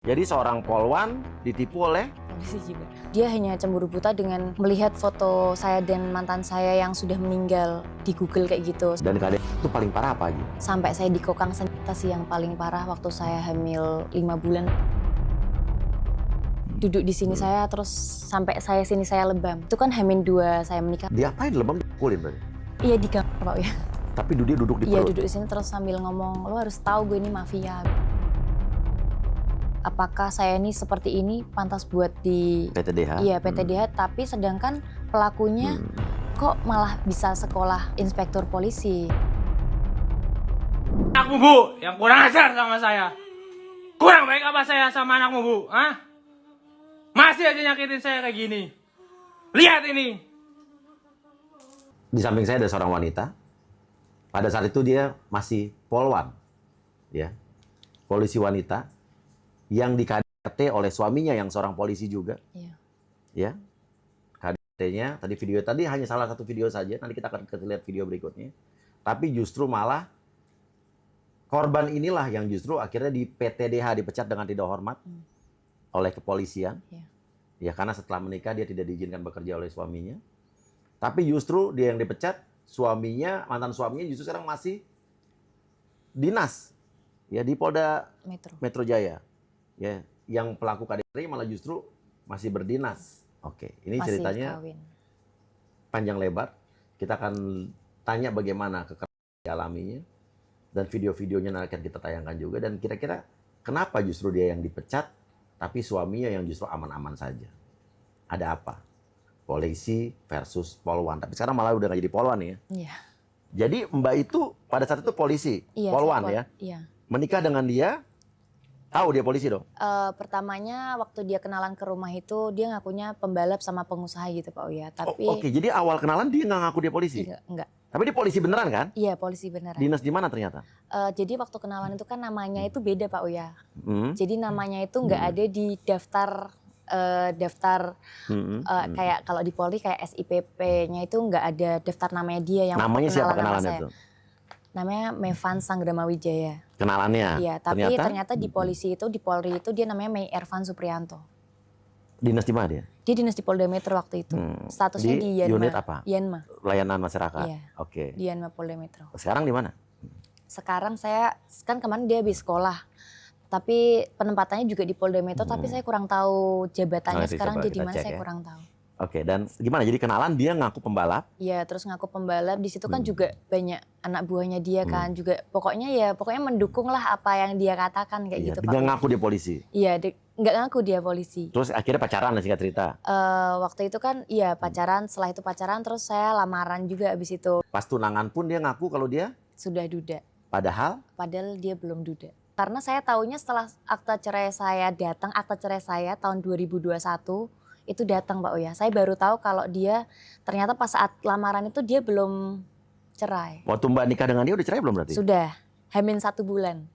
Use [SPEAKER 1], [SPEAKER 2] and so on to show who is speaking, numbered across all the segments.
[SPEAKER 1] Jadi seorang polwan ditipu oleh
[SPEAKER 2] Polisi juga. Dia hanya cemburu buta dengan melihat foto saya dan mantan saya yang sudah meninggal di Google kayak gitu.
[SPEAKER 1] dan keadaan itu paling parah apa aja?
[SPEAKER 2] Sampai saya dikokang senjata sih yang paling parah waktu saya hamil 5 bulan. Duduk di sini saya terus sampai sini saya lebam. Itu kan H-2 saya menikah.
[SPEAKER 1] Diapain lebam dipukulin berarti?
[SPEAKER 2] Iya di gang Pak ya.
[SPEAKER 1] Tapi dia duduk di
[SPEAKER 2] Iya
[SPEAKER 1] perut.
[SPEAKER 2] duduk di sini terus sambil ngomong, lo harus tahu gue ini mafia. Apakah saya ini seperti ini pantas buat di
[SPEAKER 1] PTDH?
[SPEAKER 2] Iya PTDH, tapi sedangkan pelakunya kok malah bisa sekolah inspektur polisi.
[SPEAKER 3] Anakmu bu, yang kurang ajar sama saya. Kurang baik apa saya sama anakmu bu? Hah? Masih aja nyakitin saya kayak gini. Lihat ini.
[SPEAKER 1] Di samping saya ada seorang wanita. Pada saat itu dia masih polwan, ya, polisi wanita yang di KDRT oleh suaminya yang seorang polisi juga,
[SPEAKER 2] Iya.
[SPEAKER 1] ya. KDRT-nya tadi hanya salah satu video saja. Nanti kita akan lihat video berikutnya. Tapi justru malah korban inilah yang justru akhirnya di PTDH dipecat dengan tidak hormat oleh kepolisian.
[SPEAKER 2] Iya.
[SPEAKER 1] Ya karena setelah menikah dia tidak diizinkan bekerja oleh suaminya. Tapi justru dia yang dipecat, mantan suaminya justru sekarang masih dinas ya di Polda Metro Jaya. Ya, yang pelaku KDRT malah justru masih berdinas. Oke, ini
[SPEAKER 2] Masih
[SPEAKER 1] ceritanya
[SPEAKER 2] kawin.
[SPEAKER 1] panjang lebar. Kita akan tanya bagaimana kekerasan dialaminya dan video-videonya nanti akan kita tayangkan juga, dan kira-kira kenapa justru dia yang dipecat tapi suaminya yang justru aman-aman saja. Ada apa? Polisi versus polwan. Tapi sekarang malah udah nggak jadi polwan ya.
[SPEAKER 2] Iya.
[SPEAKER 1] Jadi Mbak itu pada saat itu polisi,
[SPEAKER 2] Iya,
[SPEAKER 1] polwan
[SPEAKER 2] saya
[SPEAKER 1] ya.
[SPEAKER 2] Iya.
[SPEAKER 1] Menikah dengan dia, tahu dia polisi dong?
[SPEAKER 2] Pertamanya waktu dia kenalan ke rumah itu dia ngakunya pembalap sama pengusaha gitu Pak Uya. Tapi
[SPEAKER 1] Oke, jadi awal kenalan dia nggak ngaku dia polisi?
[SPEAKER 2] enggak.
[SPEAKER 1] Tapi dia polisi beneran kan?
[SPEAKER 2] Iya polisi beneran.
[SPEAKER 1] Dinas di mana ternyata?
[SPEAKER 2] Jadi waktu kenalan itu kan namanya itu beda Pak Uya.
[SPEAKER 1] Hmm.
[SPEAKER 2] Jadi namanya itu nggak ada di daftar kayak kalau di Polri kayak SIPP-nya itu nggak ada daftar namanya dia yang
[SPEAKER 1] Namanya siapa
[SPEAKER 2] kenalan sama
[SPEAKER 1] kenalannya
[SPEAKER 2] saya.
[SPEAKER 1] tuh?
[SPEAKER 2] Namanya Mevan Sanggramawijaya.
[SPEAKER 1] Kenalannya?
[SPEAKER 2] Iya, tapi ternyata di polisi itu, di Polri itu dia namanya Mei Ervan Suprianto.
[SPEAKER 1] Dinas di mana dia?
[SPEAKER 2] Dia dinas di Polda Metro waktu itu. Statusnya di Yanma.
[SPEAKER 1] Unit apa?
[SPEAKER 2] Yanma.
[SPEAKER 1] Layanan masyarakat.
[SPEAKER 2] Iya.
[SPEAKER 1] Oke.
[SPEAKER 2] Di Yanma Polda Metro.
[SPEAKER 1] Sekarang di mana?
[SPEAKER 2] Sekarang saya kan kemarin dia habis sekolah. Tapi penempatannya juga di Polda Metro, tapi saya kurang tahu jabatannya
[SPEAKER 1] Nanti
[SPEAKER 2] sekarang
[SPEAKER 1] coba
[SPEAKER 2] dia di
[SPEAKER 1] kita
[SPEAKER 2] mana,
[SPEAKER 1] cek
[SPEAKER 2] saya
[SPEAKER 1] ya.
[SPEAKER 2] kurang tahu.
[SPEAKER 1] Oke, dan gimana? Jadi kenalan dia ngaku pembalap.
[SPEAKER 2] Iya, terus ngaku pembalap. Di situ kan juga banyak anak buahnya dia kan juga pokoknya mendukung lah apa yang dia katakan kayak
[SPEAKER 1] Iya,
[SPEAKER 2] gitu
[SPEAKER 1] dia
[SPEAKER 2] Pak.
[SPEAKER 1] ngaku dia polisi.
[SPEAKER 2] Iya, nggak ngaku dia polisi.
[SPEAKER 1] Terus akhirnya pacaran lah singkat cerita.
[SPEAKER 2] Waktu itu kan iya pacaran, setelah itu pacaran terus saya lamaran juga abis itu.
[SPEAKER 1] Pas tunangan pun dia ngaku kalau dia
[SPEAKER 2] Sudah duda,
[SPEAKER 1] padahal
[SPEAKER 2] padahal dia belum duda. Karena saya taunya setelah akta cerai saya datang, akta cerai saya tahun 2021 itu datang Pak Uya. Saya baru tahu kalau dia ternyata pas saat lamaran itu dia belum cerai.
[SPEAKER 1] waktu Mbak nikah dengan dia udah cerai belum berarti?
[SPEAKER 2] Sudah, H-1 bulan.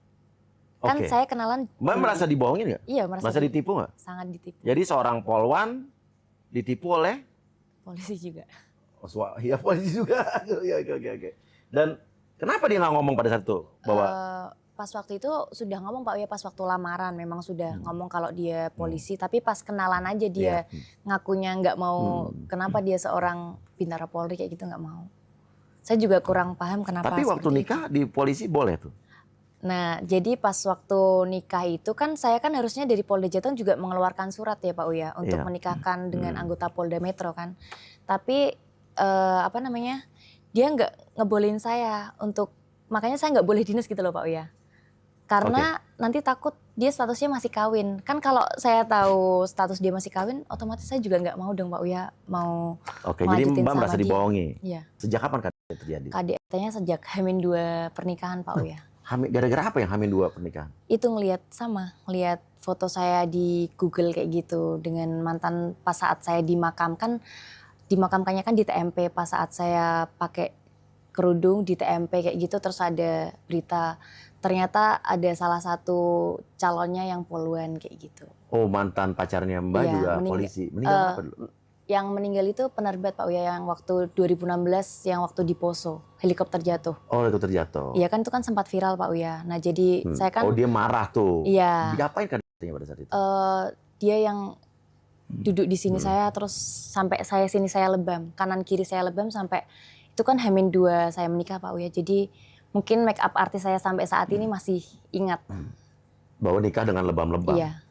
[SPEAKER 2] Kan
[SPEAKER 1] Oke.
[SPEAKER 2] saya kenalan.
[SPEAKER 1] Mbak merasa dibohongin nggak?
[SPEAKER 2] Iya,
[SPEAKER 1] Merasa ditipu nggak?
[SPEAKER 2] sangat ditipu.
[SPEAKER 1] Jadi seorang polwan ditipu oleh
[SPEAKER 2] Polisi juga.
[SPEAKER 1] ya polisi juga. Oke. Dan kenapa dia nggak ngomong pada saat itu bahwa
[SPEAKER 2] Pas waktu itu sudah ngomong Pak Uya, pas waktu lamaran memang sudah ngomong kalau dia polisi, tapi pas kenalan aja dia ngakunya nggak mau, kenapa dia seorang bintara Polri kayak gitu nggak mau. Saya juga kurang paham kenapa.
[SPEAKER 1] tapi waktu
[SPEAKER 2] seperti
[SPEAKER 1] nikah di polisi boleh tuh?
[SPEAKER 2] Nah, jadi pas waktu nikah itu kan saya kan harusnya dari Polda Jateng juga mengeluarkan surat ya Pak Uya untuk
[SPEAKER 1] Iya.
[SPEAKER 2] menikahkan dengan anggota Polda Metro kan. Tapi dia nggak ngebolehin saya untuk, makanya saya nggak boleh dinas gitu loh Pak Uya. Karena nanti takut dia statusnya masih kawin. Kan kalau saya tahu status dia masih kawin, otomatis saya juga nggak mau dong Pak Uya mau
[SPEAKER 1] Oke, jadi
[SPEAKER 2] lanjutin
[SPEAKER 1] Mbak
[SPEAKER 2] sama
[SPEAKER 1] merasa
[SPEAKER 2] dia.
[SPEAKER 1] dibohongi.
[SPEAKER 2] Iya.
[SPEAKER 1] Sejak kapan KDRT terjadi?
[SPEAKER 2] KDRT-nya sejak H-2 pernikahan Pak Uya.
[SPEAKER 1] Gara-gara apa yang H-2 pernikahan?
[SPEAKER 2] Itu ngelihat foto saya di Google kayak gitu dengan mantan pas saat saya dimakamkannya kan di TMP, pas saat saya pakai kerudung di TMP kayak gitu, terus ada berita ternyata ada salah satu calonnya yang poluan kayak gitu.
[SPEAKER 1] Oh, mantan pacarnya Mbak
[SPEAKER 2] Iya,
[SPEAKER 1] juga polisi. Meninggal apa dulu?
[SPEAKER 2] Yang meninggal itu penerbit Pak Uya yang waktu 2016 yang waktu di Poso, helikopter jatuh.
[SPEAKER 1] Oh, itu terjatuh.
[SPEAKER 2] Iya kan itu kan sempat viral Pak Uya. Nah jadi saya kan.
[SPEAKER 1] Oh, dia marah tuh.
[SPEAKER 2] Iya.
[SPEAKER 1] Diapain KDRT ceritanya pada saat itu?
[SPEAKER 2] Dia yang duduk di sini saya, terus sampai saya sini saya lebam, kanan kiri saya lebam sampai itu kan H-2 saya menikah Pak Uya. Jadi mungkin make up artis saya sampai saat ini masih ingat.
[SPEAKER 1] Bahwa nikah dengan lebam-lebam.
[SPEAKER 2] Iya.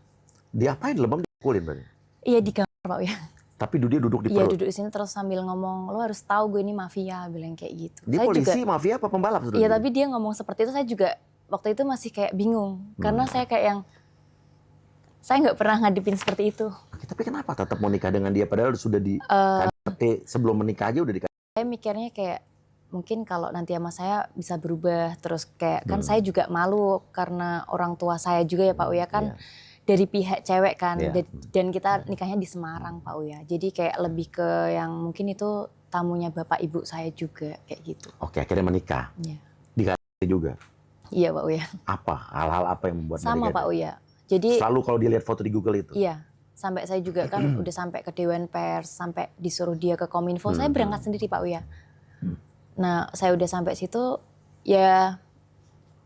[SPEAKER 1] Diapain lebam, dipukulin berarti?
[SPEAKER 2] Iya di kamar Pak Uya.
[SPEAKER 1] Tapi dia duduk di
[SPEAKER 2] Iya
[SPEAKER 1] perut.
[SPEAKER 2] duduk di sini terus sambil ngomong, lo harus tahu gue ini mafia, bilang kayak gitu.
[SPEAKER 1] Dia
[SPEAKER 2] Saya
[SPEAKER 1] polisi,
[SPEAKER 2] juga,
[SPEAKER 1] mafia apa pembalap?
[SPEAKER 2] iya tapi dia ngomong seperti itu saya juga waktu itu masih kayak bingung. Karena saya kayak yang, saya nggak pernah ngadepin seperti itu.
[SPEAKER 1] Oke, tapi kenapa tetap mau nikah dengan dia padahal sudah di KDRT sebelum menikah aja udah di
[SPEAKER 2] Saya mikirnya kayak mungkin kalau nanti sama saya bisa berubah terus kayak kan saya juga malu karena orang tua saya juga ya Pak Uya kan dari pihak cewek kan dan kita nikahnya di Semarang Pak Uya. Jadi kayak lebih ke yang mungkin itu tamunya bapak ibu saya juga kayak gitu.
[SPEAKER 1] Oke, akhirnya menikah.
[SPEAKER 2] Iya.
[SPEAKER 1] Di KDRT juga.
[SPEAKER 2] Iya Pak Uya.
[SPEAKER 1] Apa hal-hal apa yang membuat
[SPEAKER 2] Sama
[SPEAKER 1] menikah?
[SPEAKER 2] Pak Uya. Jadi
[SPEAKER 1] Selalu kalau dilihat foto di Google itu.
[SPEAKER 2] iya. Sampai saya juga kan udah sampai ke Dewan Pers, sampai disuruh dia ke Kominfo, saya berangkat sendiri Pak Uya. Nah, saya udah sampai situ, ya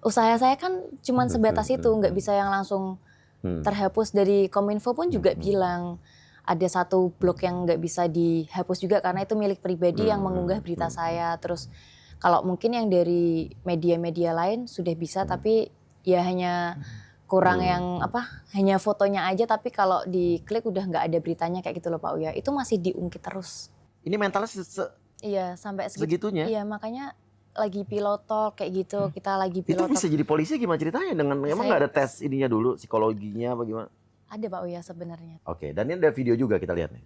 [SPEAKER 2] usaha saya kan cuman sebatas itu, nggak bisa yang langsung terhapus dari Kominfo pun juga bilang ada satu blog yang nggak bisa dihapus juga karena itu milik pribadi yang mengunggah berita saya. Terus kalau mungkin yang dari media-media lain sudah bisa, tapi ya hanya kurang yang hanya fotonya aja, tapi kalau diklik udah nggak ada beritanya kayak gitu loh Pak Uya. Itu masih diungkit terus.
[SPEAKER 1] Ini mentalnya
[SPEAKER 2] Iya sampai
[SPEAKER 1] segitunya?
[SPEAKER 2] Iya makanya lagi pilot talk kayak gitu, kita lagi
[SPEAKER 1] Itu
[SPEAKER 2] pilot
[SPEAKER 1] bisa
[SPEAKER 2] talk.
[SPEAKER 1] jadi polisi gimana ceritanya? Emang nggak ada tes ininya dulu, psikologinya apa gimana?
[SPEAKER 2] Ada Pak Uya sebenarnya.
[SPEAKER 1] Oke, dan ini ada video juga kita lihat nih.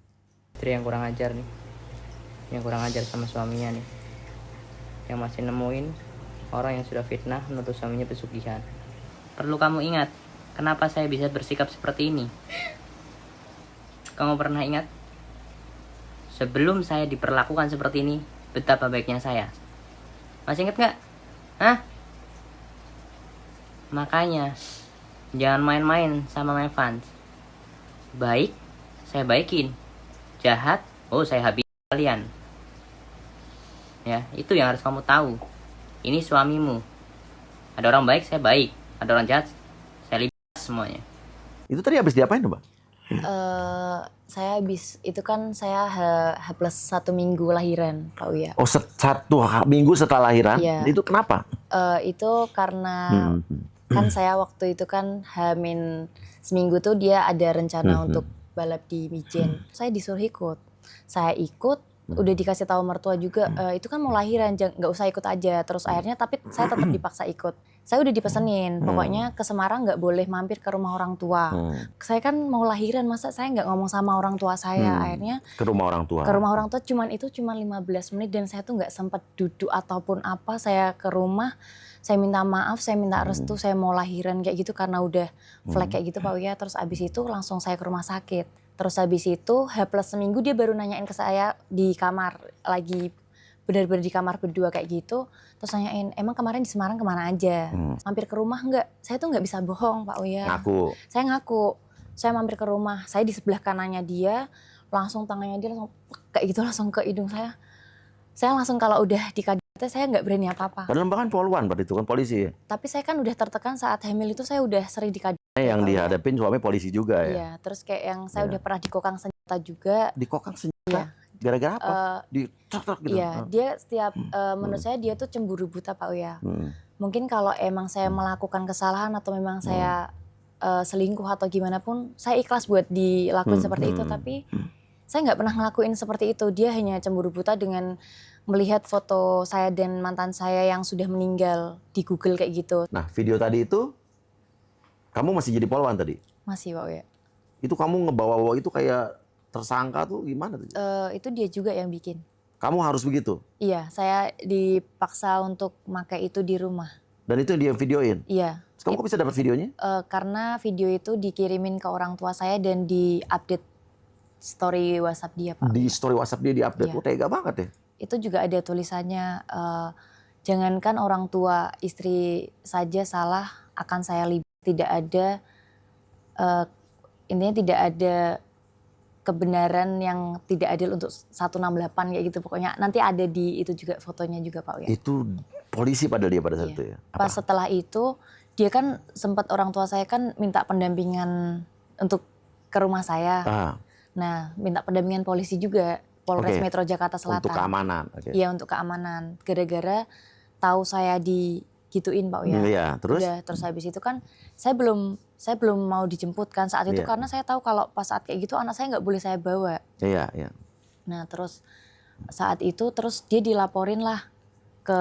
[SPEAKER 4] Istri yang kurang ajar nih, yang kurang ajar sama suaminya nih, yang masih nemuin orang yang sudah fitnah menuduh suaminya pesugihan. Perlu kamu ingat, kenapa saya bisa bersikap seperti ini? Kamu pernah ingat? Sebelum saya diperlakukan seperti ini, betapa baiknya saya. Masih ingat nggak? Hah? Makanya, jangan main-main sama my fans. Baik, saya baikin. Jahat, saya habis kalian. Ya, itu yang harus kamu tahu. Ini suamimu. Ada orang baik, saya baik. Ada orang jahat, saya libas semuanya.
[SPEAKER 1] Itu tadi habis diapain tuh, Mbak?
[SPEAKER 2] Saya habis itu kan saya H+1 minggu lahiran Pak Uya.
[SPEAKER 1] Oh, satu minggu setelah lahiran?
[SPEAKER 2] Iya.
[SPEAKER 1] Itu kenapa?
[SPEAKER 2] Itu karena kan saya waktu itu kan H- seminggu tuh dia ada rencana untuk balap di Mijen. Saya disuruh ikut. Saya ikut, udah dikasih tahu mertua juga, itu kan mau lahiran, nggak usah ikut aja. Terus akhirnya tapi saya tetap dipaksa ikut. Saya udah dipesenin, pokoknya ke Semarang nggak boleh mampir ke rumah orang tua. Saya kan mau lahiran, masa saya nggak ngomong sama orang tua saya. Akhirnya
[SPEAKER 1] Ke rumah orang tua.
[SPEAKER 2] ke rumah orang tua cuman 15 menit dan saya tuh nggak sempat duduk ataupun apa. Saya ke rumah, saya minta maaf, saya minta restu, saya mau lahiran kayak gitu karena udah flag kayak gitu Pak Uya. Terus abis itu langsung saya ke rumah sakit. Terus habis itu H+1 dia baru nanyain ke saya di kamar, lagi benar-benar di kamar berdua kayak gitu. Terus nanyain, emang kemarin di Semarang kemana aja? Mampir ke rumah nggak? Saya tuh nggak bisa bohong Pak Uya.
[SPEAKER 1] Ngaku.
[SPEAKER 2] Saya ngaku, saya mampir ke rumah. Saya di sebelah kanannya dia, langsung tangannya dia langsung kayak gitu langsung ke hidung saya. Saya langsung kalau udah di KDRT saya nggak berani apa-apa.
[SPEAKER 1] Padahal Mbak kan poluan, berarti itu kan polisi ya?
[SPEAKER 2] Tapi saya kan udah tertekan saat hamil itu saya udah sering di KDRT.
[SPEAKER 1] Yang dihadapin suami polisi juga ya?
[SPEAKER 2] Iya, terus kayak yang saya udah pernah dikokang senjata juga.
[SPEAKER 1] Dikokang senjata?
[SPEAKER 2] Iya.
[SPEAKER 1] Gara-gara apa? Dicetak gitu?
[SPEAKER 2] Iya, dia setiap, menurut saya dia tuh cemburu buta Pak Uya. Mungkin kalau emang saya melakukan kesalahan atau memang saya selingkuh atau gimana pun, saya ikhlas buat dilakuin seperti itu. Tapi saya nggak pernah ngelakuin seperti itu. Dia hanya cemburu buta dengan melihat foto saya dan mantan saya yang sudah meninggal di Google kayak gitu.
[SPEAKER 1] Nah, video tadi itu, kamu masih jadi poluan tadi?
[SPEAKER 2] Masih Pak Uya.
[SPEAKER 1] Itu kamu ngebawa-bawa itu kayak tersangka tuh gimana tuh?
[SPEAKER 2] Itu dia juga yang bikin.
[SPEAKER 1] Kamu harus begitu?
[SPEAKER 2] Iya, saya dipaksa untuk pakai itu di rumah.
[SPEAKER 1] Dan itu yang dia videoin?
[SPEAKER 2] Iya.
[SPEAKER 1] Terus kamu kok bisa dapat videonya?
[SPEAKER 2] Karena video itu dikirimin ke orang tua saya dan di-update story WhatsApp dia Pak.
[SPEAKER 1] Di story WhatsApp dia di-update?
[SPEAKER 2] Iya.
[SPEAKER 1] Oh, tega banget ya?
[SPEAKER 2] Itu juga ada tulisannya, jangankan orang tua, istri saja salah akan saya libat. Tidak ada, intinya tidak ada kebenaran yang tidak adil untuk 168 kayak gitu. Pokoknya nanti ada di itu juga fotonya juga Pak Uya.
[SPEAKER 1] Itu polisi pada dia pada saat
[SPEAKER 2] Iya.
[SPEAKER 1] itu ya?
[SPEAKER 2] Pas setelah itu dia kan sempat orang tua saya kan minta pendampingan untuk ke rumah saya.
[SPEAKER 1] Ah,
[SPEAKER 2] Nah, minta pendampingan polisi juga, Polres
[SPEAKER 1] Oke.
[SPEAKER 2] Metro Jakarta Selatan.
[SPEAKER 1] untuk keamanan. Oke.
[SPEAKER 2] Iya, untuk keamanan. Gara-gara tahu saya digituin Pak Uya.
[SPEAKER 1] Iya, terus?
[SPEAKER 2] Udah, terus habis itu kan saya belum mau dijemput kan saat itu
[SPEAKER 1] Iya.
[SPEAKER 2] karena saya tahu kalau pas saat kayak gitu anak saya nggak boleh saya bawa.
[SPEAKER 1] Iya, iya.
[SPEAKER 2] Nah, terus saat itu terus dia dilaporin lah ke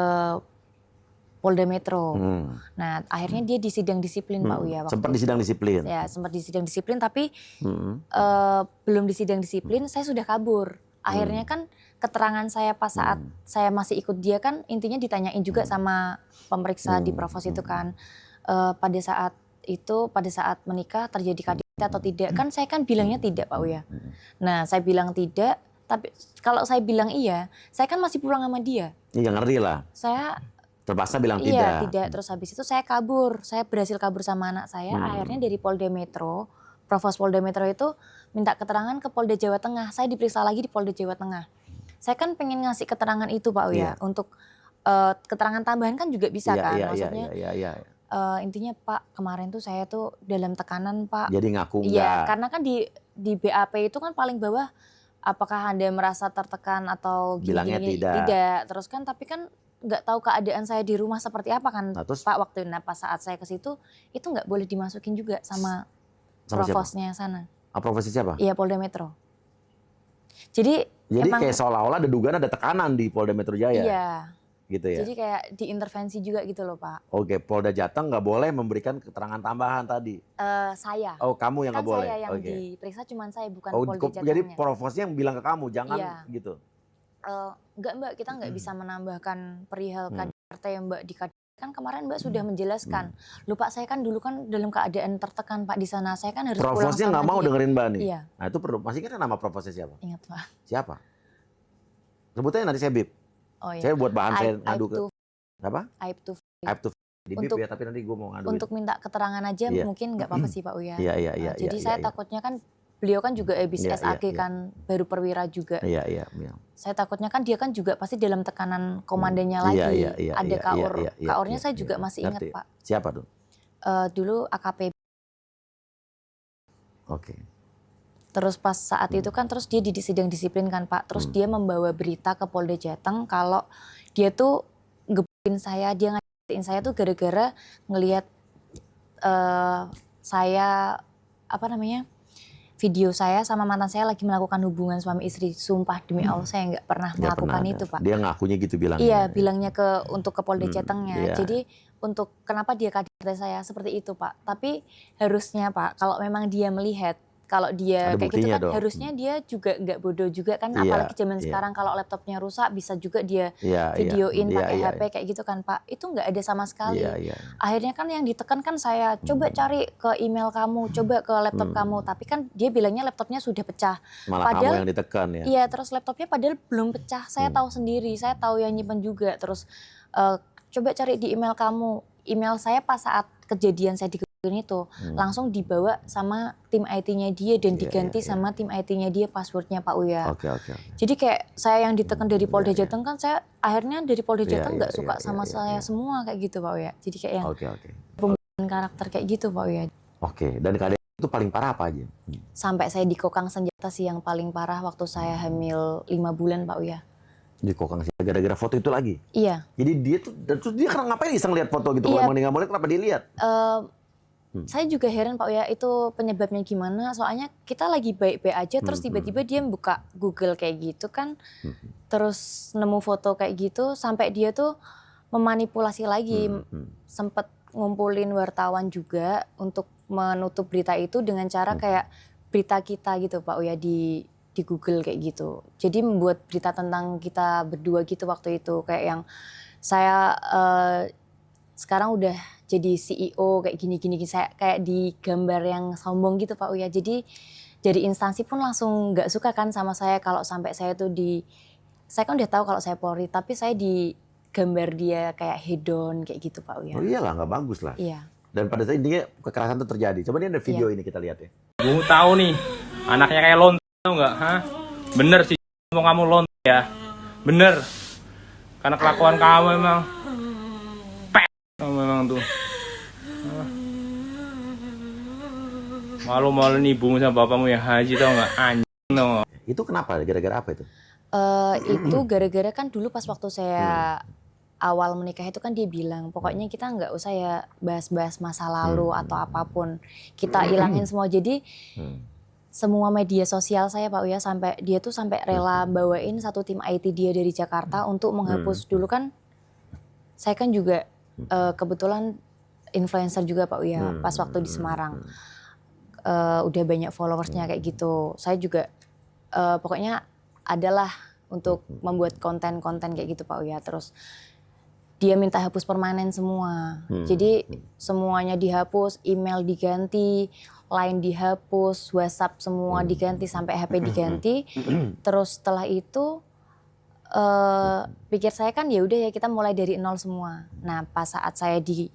[SPEAKER 2] Polda Metro. Nah, akhirnya dia di sidang disiplin Pak Uya.
[SPEAKER 1] Sempat di sidang disiplin.
[SPEAKER 2] Ya, sempat di sidang disiplin tapi
[SPEAKER 1] Hmm.
[SPEAKER 2] belum di sidang disiplin saya sudah kabur. Akhirnya kan keterangan saya pas saat saya masih ikut dia kan intinya ditanyain juga sama pemeriksa di Provos itu kan pada saat menikah terjadi KDRT atau tidak, kan saya kan bilangnya tidak Pak Uya. Nah, saya bilang tidak, tapi kalau saya bilang iya, saya kan masih pulang sama dia.
[SPEAKER 1] Iya, ngerti lah.
[SPEAKER 2] Saya
[SPEAKER 1] Terpaksa bilang
[SPEAKER 2] iya,
[SPEAKER 1] tidak.
[SPEAKER 2] tidak. Terus habis itu saya kabur. Saya berhasil kabur sama anak saya. Akhirnya dari Polda Metro, Provos Polda Metro itu minta keterangan ke Polda Jawa Tengah. Saya diperiksa lagi di Polda Jawa Tengah. Saya kan pengen ngasih keterangan itu Pak Uya. Untuk keterangan tambahan kan juga bisa kan. Maksudnya
[SPEAKER 1] Iya.
[SPEAKER 2] intinya Pak, kemarin tuh saya tuh dalam tekanan Pak.
[SPEAKER 1] Jadi ngaku enggak.
[SPEAKER 2] Iya, karena kan di BAP itu kan paling bawah apakah Anda merasa tertekan atau
[SPEAKER 1] Bilangnya
[SPEAKER 2] gini-gini.
[SPEAKER 1] tidak.
[SPEAKER 2] Tidak. Terus kan tapi kan nggak tahu keadaan saya di rumah seperti apa kan
[SPEAKER 1] Nah, terus?
[SPEAKER 2] Pak waktu pas saat saya ke situ itu nggak boleh dimasukin juga sama
[SPEAKER 1] Sama siapa?
[SPEAKER 2] Provosnya sana.
[SPEAKER 1] Profesi siapa?
[SPEAKER 2] Iya, Polda Metro. Jadi emang
[SPEAKER 1] kayak seolah-olah ada dugaan ada tekanan di Polda Metro Jaya.
[SPEAKER 2] iya.
[SPEAKER 1] Gitu ya.
[SPEAKER 2] Jadi kayak diintervensi juga gitu loh Pak.
[SPEAKER 1] Oke, Polda Jateng nggak boleh memberikan keterangan tambahan tadi.
[SPEAKER 2] Saya.
[SPEAKER 1] Oh, kamu yang
[SPEAKER 2] Kan
[SPEAKER 1] nggak boleh.
[SPEAKER 2] saya yang
[SPEAKER 1] Oke.
[SPEAKER 2] diperiksa cuman saya bukan
[SPEAKER 1] Oh,
[SPEAKER 2] Polda
[SPEAKER 1] jadi
[SPEAKER 2] Jatengnya.
[SPEAKER 1] Provosnya yang bilang ke kamu jangan
[SPEAKER 2] Iya.
[SPEAKER 1] gitu.
[SPEAKER 2] Enggak Mbak, kita nggak bisa menambahkan perihal KDRT yang Mbak di KDRT kan kemarin Mbak sudah menjelaskan. Loh Pak, saya kan dulu kan dalam keadaan tertekan Pak di sana. Saya kan harus pulang
[SPEAKER 1] Provosnya nggak
[SPEAKER 2] sama
[SPEAKER 1] mau
[SPEAKER 2] dia.
[SPEAKER 1] dengerin Mbak nih.
[SPEAKER 2] Iya,
[SPEAKER 1] Nah, itu perlu masih kan nama Provosnya siapa?
[SPEAKER 2] ingat Pak.
[SPEAKER 1] Siapa? Sebutnya nanti saya bip.
[SPEAKER 2] Oh iya.
[SPEAKER 1] Saya buat bahan saya
[SPEAKER 2] Aib
[SPEAKER 1] ngadu ke
[SPEAKER 2] to
[SPEAKER 1] apa?
[SPEAKER 2] aib to
[SPEAKER 1] Aib to di bip
[SPEAKER 2] Untuk-
[SPEAKER 1] ya, tapi nanti gue mau ngadu.
[SPEAKER 2] untuk minta keterangan aja
[SPEAKER 1] Iya.
[SPEAKER 2] mungkin nggak apa-apa sih Pak Uya.
[SPEAKER 1] Iya.
[SPEAKER 2] Jadi saya takutnya kan beliau kan juga habis
[SPEAKER 1] Iya,
[SPEAKER 2] SAG
[SPEAKER 1] iya.
[SPEAKER 2] kan baru perwira juga.
[SPEAKER 1] Iya.
[SPEAKER 2] Saya takutnya kan dia kan juga pasti dalam tekanan komandannya
[SPEAKER 1] Iya,
[SPEAKER 2] lagi.
[SPEAKER 1] iya,
[SPEAKER 2] Ada
[SPEAKER 1] iya,
[SPEAKER 2] KAUR.
[SPEAKER 1] iya, iya,
[SPEAKER 2] KAUR-nya
[SPEAKER 1] iya,
[SPEAKER 2] saya juga
[SPEAKER 1] iya.
[SPEAKER 2] masih ingat
[SPEAKER 1] Ngerti.
[SPEAKER 2] Pak.
[SPEAKER 1] Siapa tuh?
[SPEAKER 2] Dulu AKP.
[SPEAKER 1] Oke.
[SPEAKER 2] Terus pas saat itu kan terus dia di sidang disiplin kan Pak. Terus dia membawa berita ke Polda Jateng kalau dia tuh ngebukin saya, dia ngajakin saya tuh gara-gara ngelihat saya apa namanya? Video saya sama mantan saya lagi melakukan hubungan suami istri. Sumpah demi Allah saya nggak pernah
[SPEAKER 1] Nggak
[SPEAKER 2] melakukan
[SPEAKER 1] pernah
[SPEAKER 2] itu
[SPEAKER 1] ada.
[SPEAKER 2] Pak.
[SPEAKER 1] Dia ngakunya gitu bilangnya.
[SPEAKER 2] Iya, bilangnya untuk ke Polda Jatengnya.
[SPEAKER 1] iya.
[SPEAKER 2] Jadi untuk kenapa dia KDRT saya seperti itu Pak. Tapi harusnya Pak, kalau memang dia melihat kalau dia
[SPEAKER 1] Ada
[SPEAKER 2] kayak gitu
[SPEAKER 1] buktinya
[SPEAKER 2] kan
[SPEAKER 1] dong.
[SPEAKER 2] harusnya dia juga nggak bodoh juga kan.
[SPEAKER 1] Iya,
[SPEAKER 2] Apalagi zaman
[SPEAKER 1] iya.
[SPEAKER 2] sekarang kalau laptopnya rusak bisa juga dia
[SPEAKER 1] Iya,
[SPEAKER 2] videoin
[SPEAKER 1] iya,
[SPEAKER 2] pakai
[SPEAKER 1] iya,
[SPEAKER 2] HP kayak gitu kan Pak. Itu nggak ada sama sekali.
[SPEAKER 1] Iya.
[SPEAKER 2] Akhirnya kan yang ditekan kan saya coba cari ke email kamu, coba ke laptop kamu. Tapi kan dia bilangnya laptopnya sudah pecah.
[SPEAKER 1] Malah
[SPEAKER 2] Padahal-
[SPEAKER 1] kamu yang ditekan ya.
[SPEAKER 2] Iya, terus laptopnya padahal belum pecah. Saya tahu sendiri, saya tahu yang nyimpen juga. Terus coba cari di email kamu. Email saya pas saat kejadian saya digugurkan itu langsung dibawa sama tim IT-nya dia dan
[SPEAKER 1] Iya,
[SPEAKER 2] diganti
[SPEAKER 1] iya, iya.
[SPEAKER 2] sama tim IT-nya dia passwordnya Pak Uya.
[SPEAKER 1] Oke.
[SPEAKER 2] Jadi kayak saya yang ditekan dari Polda
[SPEAKER 1] Iya, iya.
[SPEAKER 2] Jateng kan saya akhirnya dari Polda
[SPEAKER 1] Iya,
[SPEAKER 2] Jateng
[SPEAKER 1] iya,
[SPEAKER 2] nggak suka
[SPEAKER 1] iya,
[SPEAKER 2] sama
[SPEAKER 1] iya,
[SPEAKER 2] saya
[SPEAKER 1] iya.
[SPEAKER 2] semua kayak gitu Pak Uya. Jadi kayak yang
[SPEAKER 1] Oke.
[SPEAKER 2] karakter kayak gitu Pak Uya.
[SPEAKER 1] Oke, dan keadaan itu paling parah apa aja?
[SPEAKER 2] Sampai saya dikokang senjata sih yang paling parah waktu saya hamil 5 bulan Pak Uya.
[SPEAKER 1] Di kokang sih gara-gara foto itu lagi.
[SPEAKER 2] Iya.
[SPEAKER 1] Jadi dia tuh dan terus dia karena ngapain iseng lihat foto gitu?
[SPEAKER 2] Iya.
[SPEAKER 1] Kalau nggak boleh kenapa dilihat?
[SPEAKER 2] Saya juga heran Pak Uya itu penyebabnya gimana, soalnya kita lagi baik-baik aja terus tiba-tiba dia buka Google kayak gitu kan, terus nemu foto kayak gitu sampai dia tuh memanipulasi lagi, sempet ngumpulin wartawan juga untuk menutup berita itu dengan cara kayak berita kita gitu Pak Uya di Google kayak gitu. Jadi membuat berita tentang kita berdua gitu waktu itu kayak yang saya sekarang udah jadi CEO kayak gini-gini saya kayak di gambar yang sombong gitu Pak Uya. Jadi dari instansi pun langsung nggak suka kan sama saya kalau sampai saya tuh saya kan udah tahu kalau saya Polri tapi saya di gambar dia kayak hedon kayak gitu Pak Uya.
[SPEAKER 1] Oh iyalah, nggak bagus lah.
[SPEAKER 2] Iya.
[SPEAKER 1] Dan pada saat intinya kekerasan itu terjadi. Coba ini ada video ini kita lihat ya.
[SPEAKER 3] Gue tahu nih, anaknya kayak lonte tau nggak? Hah? Bener sih, ngomong kamu lonte ya. Bener. Karena kelakuan kamu memang kamu memang tuh. Malu-maluin ibumu sama bapakmu yang haji tau nggak, anjing tau nggak?
[SPEAKER 1] Itu kenapa? Gara-gara apa itu?
[SPEAKER 2] Itu gara-gara kan dulu pas waktu saya awal menikah itu kan dia bilang pokoknya kita nggak usah ya bahas-bahas masa lalu atau apapun, kita ilangin semua. Jadi semua media sosial saya Pak Uya, sampai dia tuh sampai rela bawain satu tim IT dia dari Jakarta untuk menghapus. Dulu kan saya kan juga kebetulan influencer juga Pak Uya pas waktu di Semarang. Udah banyak followersnya kayak gitu. Saya juga pokoknya adalah untuk membuat konten-konten kayak gitu Pak Uya. Terus dia minta hapus permanen semua. Jadi semuanya dihapus, email diganti, Line dihapus, WhatsApp semua diganti, sampai HP diganti. Terus setelah itu pikir saya kan ya udah ya kita mulai dari nol semua. Nah pas saat saya di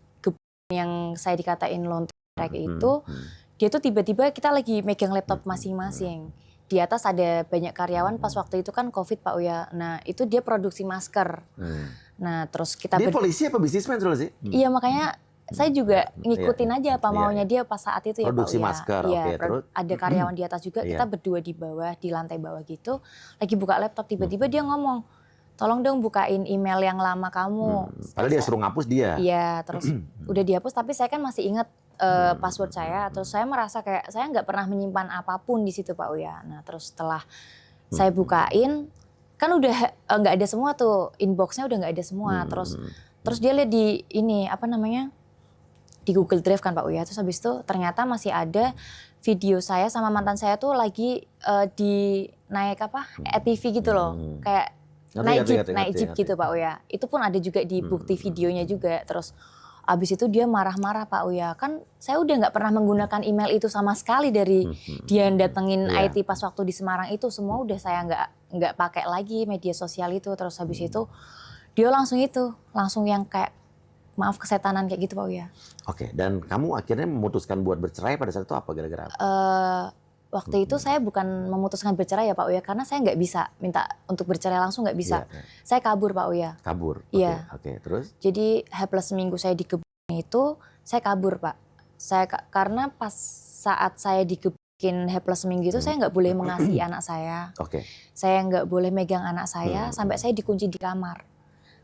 [SPEAKER 2] yang saya dikatain lontar kayak itu, dia tuh tiba-tiba kita lagi megang laptop masing-masing. Di atas ada banyak karyawan, pas waktu itu kan COVID Pak Uya. Nah itu dia produksi masker. Nah terus kita
[SPEAKER 1] Dia polisi apa bisnismen dulu sih?
[SPEAKER 2] Iya makanya saya juga ngikutin aja apa maunya dia pas saat itu ya
[SPEAKER 1] Produksi
[SPEAKER 2] Pak Uya.
[SPEAKER 1] masker,
[SPEAKER 2] Iya,
[SPEAKER 1] oke, terus?
[SPEAKER 2] ada karyawan di atas juga, kita berdua di bawah, di lantai bawah gitu. Lagi buka laptop, tiba-tiba dia ngomong, tolong dong bukain email yang lama kamu.
[SPEAKER 1] Padahal dia suruh ngapus dia.
[SPEAKER 2] Iya, terus udah dihapus, tapi saya kan masih ingat password saya. Terus saya merasa kayak saya nggak pernah menyimpan apapun di situ Pak Uya. Nah terus setelah saya bukain, kan udah nggak ada semua tuh, inboxnya udah nggak ada semua. Terus dia lihat di ini apa namanya, di Google Drive kan Pak Uya. Terus habis itu ternyata masih ada video saya sama mantan saya tuh lagi di naik apa ATV gitu loh, kayak naik jeep gitu Pak Uya. Itu pun ada juga di bukti videonya juga. Terus abis itu dia marah-marah Pak Uya, kan saya udah nggak pernah menggunakan email itu sama sekali dari dia datengin IT pas waktu di Semarang itu, semua udah saya nggak pakai lagi media sosial itu. Terus habis itu dia langsung yang kayak maaf kesetanan kayak gitu Pak Uya.
[SPEAKER 1] Oke, dan kamu akhirnya memutuskan buat bercerai pada saat itu apa, gara-gara apa?
[SPEAKER 2] Waktu itu saya bukan memutuskan bercerai ya Pak Uya, karena saya nggak bisa minta untuk bercerai langsung, nggak bisa. Saya kabur Pak Uya.
[SPEAKER 1] Kabur?
[SPEAKER 2] Iya.
[SPEAKER 1] Oke, terus?
[SPEAKER 2] Jadi H+ seminggu saya di kebun itu, saya kabur Pak. Karena pas saat saya dikebukin H+ seminggu itu, saya nggak boleh mengasihi anak saya.
[SPEAKER 1] Oke.
[SPEAKER 2] Saya nggak boleh megang anak saya, sampai saya dikunci di kamar.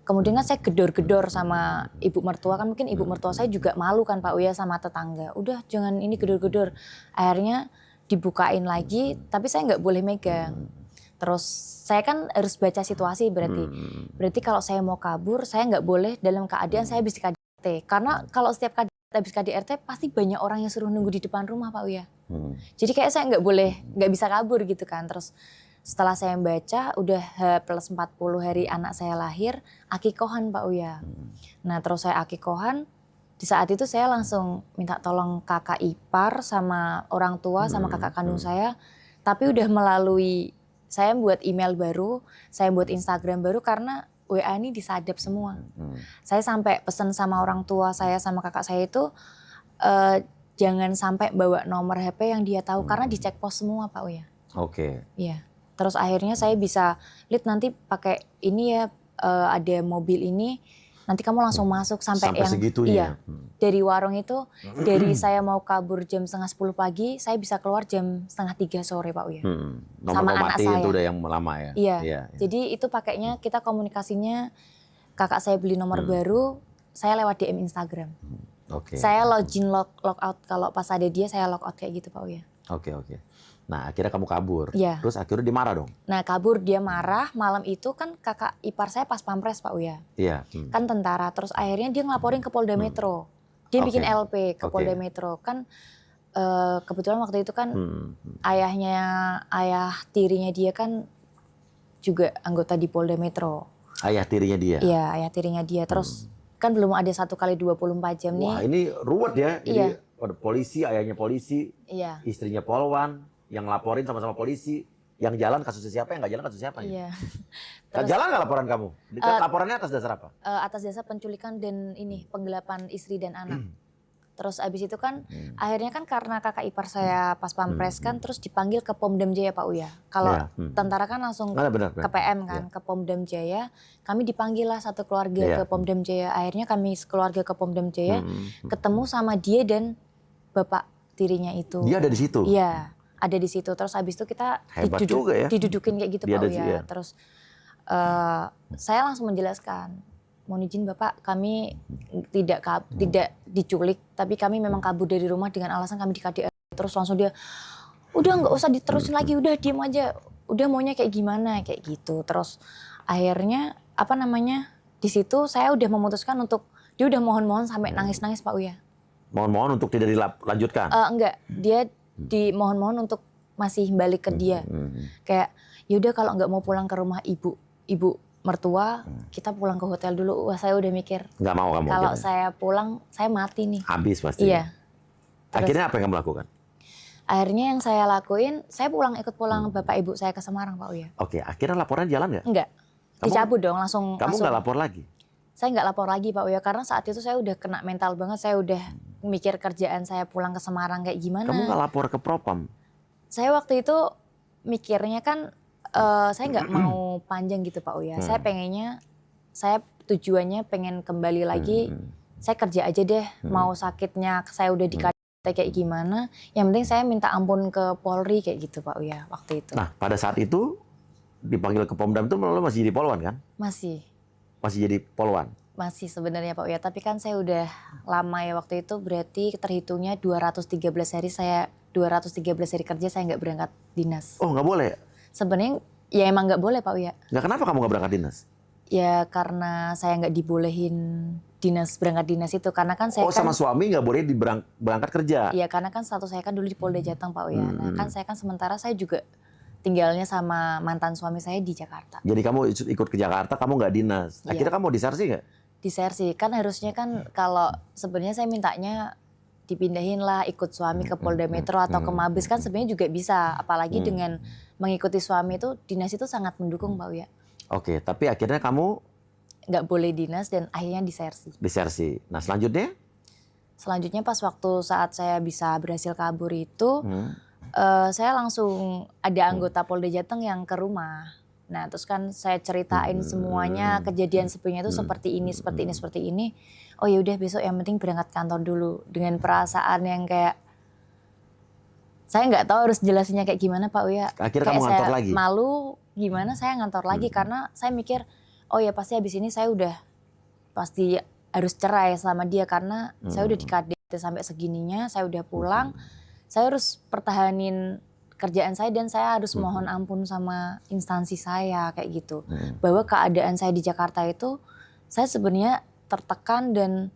[SPEAKER 2] Kemudian kan saya gedor-gedor sama ibu mertua, kan mungkin ibu mertua saya juga malu kan Pak Uya sama tetangga. Udah jangan ini gedor-gedor. Akhirnya dibukain lagi, tapi saya nggak boleh megang. Terus saya kan harus baca situasi berarti. Berarti kalau saya mau kabur, saya nggak boleh dalam keadaan saya habis di KDRT. Karena kalau setiap habis KDRT pasti banyak orang yang suruh nunggu di depan rumah Pak Uya. Jadi kayak saya nggak bisa kabur gitu kan. Terus setelah saya baca, udah H+40 hari anak saya lahir, akikohan Pak Uya. Nah terus saya akikohan, di saat itu saya langsung minta tolong kakak ipar sama orang tua sama kakak kandung saya. Tapi udah melalui, saya buat email baru, saya buat Instagram baru karena WA ini disadap semua. Saya sampai pesan sama orang tua saya sama kakak saya itu, jangan sampai bawa nomor HP yang dia tahu, karena dicek pos semua Pak Uya.
[SPEAKER 1] Oke.
[SPEAKER 2] Iya. Terus akhirnya saya bisa lihat nanti pakai ini ya, ada mobil ini, nanti kamu langsung masuk sampai yang
[SPEAKER 1] segitunya.
[SPEAKER 2] Iya. Dari warung itu, dari saya mau kabur jam 9:30 pagi, saya bisa keluar jam 2:30 sore Pak Uya.
[SPEAKER 1] Nomor
[SPEAKER 2] Sama anak
[SPEAKER 1] mati
[SPEAKER 2] saya.
[SPEAKER 1] itu udah yang lama ya.
[SPEAKER 2] Iya. Jadi itu pakainya kita komunikasinya, kakak saya beli nomor baru, saya lewat DM Instagram.
[SPEAKER 1] Oke.
[SPEAKER 2] Saya login log out, kalau pas ada dia saya log out kayak gitu Pak Uya.
[SPEAKER 1] Oke. Nah akhirnya kamu kabur.
[SPEAKER 2] Iya.
[SPEAKER 1] Terus akhirnya dia marah dong?
[SPEAKER 2] Nah kabur, dia marah, malam itu kan kakak ipar saya pas pampres Pak Uya.
[SPEAKER 1] Iya.
[SPEAKER 2] Kan tentara, terus akhirnya dia ngelaporin ke Polda Metro. Dia bikin LP ke Polda Metro. Kan kebetulan waktu itu kan ayah tirinya dia kan juga anggota di Polda Metro.
[SPEAKER 1] Ayah tirinya dia?
[SPEAKER 2] Iya, ayah tirinya dia. Terus kan belum ada 1x24 jam nih.
[SPEAKER 1] Wah ini ruwet ya.
[SPEAKER 2] Iya.
[SPEAKER 1] Jadi ada polisi, ayahnya polisi,
[SPEAKER 2] Iya.
[SPEAKER 1] istrinya polwan, yang laporin sama-sama polisi. Yang jalan kasusnya siapa, yang nggak jalan kasusnya siapa?
[SPEAKER 2] Iya.
[SPEAKER 1] Jalan nggak laporan kamu? Laporannya atas dasar apa?
[SPEAKER 2] Atas dasar penculikan dan ini penggelapan istri dan anak. Terus abis itu kan akhirnya kan karena kakak ipar saya pas pampres kan, terus dipanggil ke Pomdam Jaya Pak Uya. Kalau tentara kan langsung
[SPEAKER 1] Benar.
[SPEAKER 2] ke PM kan, ke Pomdam Jaya. Kami dipanggil lah satu keluarga ke Pomdam Jaya. Akhirnya kami sekeluarga ke Pomdam Jaya, ketemu sama dia dan bapak dirinya itu.
[SPEAKER 1] Dia ada di situ?
[SPEAKER 2] Iya, ada di situ. Terus habis itu kita
[SPEAKER 1] Hebat juga ya.
[SPEAKER 2] didudukin kayak gitu
[SPEAKER 1] Dia
[SPEAKER 2] Pak
[SPEAKER 1] ada
[SPEAKER 2] Uya.
[SPEAKER 1] ya.
[SPEAKER 2] Terus saya langsung menjelaskan, mohon izin Bapak, kami tidak diculik, tapi kami memang kabur dari rumah dengan alasan kami di KDR. Terus langsung dia, udah nggak usah diterusin lagi, udah diem aja, udah maunya kayak gimana, kayak gitu. Terus akhirnya di situ saya udah memutuskan untuk, dia udah mohon-mohon sampai nangis-nangis Pak Uya.
[SPEAKER 1] Mohon-mohon untuk tidak dilanjutkan?
[SPEAKER 2] Enggak, dia dimohon-mohon untuk masih balik ke dia. Kayak, yaudah kalau nggak mau pulang ke rumah ibu mertua, kita pulang ke hotel dulu. Wah, saya udah mikir,
[SPEAKER 1] Nggak mau kamu?
[SPEAKER 2] kalau
[SPEAKER 1] akhirnya?
[SPEAKER 2] saya pulang, saya mati nih.
[SPEAKER 1] Habis pasti?
[SPEAKER 2] Iya. Terus,
[SPEAKER 1] Akhirnya apa yang kamu lakukan?
[SPEAKER 2] akhirnya yang saya lakuin, saya ikut pulang bapak ibu saya ke Semarang Pak Uya.
[SPEAKER 1] Oke, akhirnya laporan jalan nggak?
[SPEAKER 2] Enggak, dicabut dong langsung.
[SPEAKER 1] Kamu nggak lapor lagi?
[SPEAKER 2] Saya nggak lapor lagi Pak Uya, karena saat itu saya udah kena mental banget. Saya udah mikir kerjaan saya pulang ke Semarang kayak gimana.
[SPEAKER 1] Kamu nggak lapor ke Propam?
[SPEAKER 2] Saya waktu itu mikirnya kan, saya nggak mau panjang gitu Pak Uya. Saya pengennya, saya tujuannya pengen kembali lagi, saya kerja aja deh. Mau sakitnya saya udah di KDRT kayak gimana, yang penting saya minta ampun ke Polri kayak gitu Pak Uya waktu itu.
[SPEAKER 1] Nah, pada saat itu dipanggil ke Pomdam itu lo masih jadi polwan kan?
[SPEAKER 2] Masih
[SPEAKER 1] Jadi polwan?
[SPEAKER 2] Masih sebenarnya Pak Uya, tapi kan saya udah lama ya waktu itu, berarti terhitungnya 213 hari kerja saya nggak berangkat dinas.
[SPEAKER 1] Oh, nggak boleh?
[SPEAKER 2] Sebenarnya ya emang nggak boleh Pak Uya.
[SPEAKER 1] Nggak, kenapa kamu nggak berangkat dinas?
[SPEAKER 2] Ya karena saya nggak dibolehin berangkat dinas itu, karena kan saya
[SPEAKER 1] Sama suami nggak boleh berangkat kerja?
[SPEAKER 2] Iya, karena kan status saya kan dulu di Polda Jateng Pak Uya. Nah kan saya kan sementara saya juga tinggalnya sama mantan suami saya di Jakarta.
[SPEAKER 1] Jadi kamu ikut ke Jakarta, kamu nggak dinas.
[SPEAKER 2] Iya.
[SPEAKER 1] Akhirnya kamu disersi nggak?
[SPEAKER 2] Disersi, kan harusnya kan kalau sebenarnya saya mintanya dipindahin lah ikut suami ke Polda Metro atau ke Mabes, kan sebenarnya juga bisa. Apalagi dengan mengikuti suami itu, dinas itu sangat mendukung Pak Uya.
[SPEAKER 1] Oke, tapi akhirnya kamu
[SPEAKER 2] Nggak boleh dinas dan akhirnya disersi.
[SPEAKER 1] disersi. Nah selanjutnya?
[SPEAKER 2] Selanjutnya pas waktu saat saya bisa berhasil kabur itu, saya langsung ada anggota Polda Jateng yang ke rumah. Nah terus kan saya ceritain semuanya, kejadian sebelumnya itu seperti ini. Oh ya udah, besok yang penting berangkat kantor dulu, dengan perasaan yang kayak saya nggak tahu harus jelasinnya kayak gimana Pak Uya.
[SPEAKER 1] Akhirnya
[SPEAKER 2] Kayak
[SPEAKER 1] kamu ngantor
[SPEAKER 2] saya
[SPEAKER 1] lagi?
[SPEAKER 2] malu gimana saya ngantor lagi, karena saya mikir, oh ya pasti habis ini saya udah pasti harus cerai sama dia, karena saya udah di KDRT sampai segininya, saya udah pulang, saya harus pertahanin kerjaan saya dan saya harus mohon ampun sama instansi saya kayak gitu. Bahwa keadaan saya di Jakarta itu, saya sebenarnya tertekan dan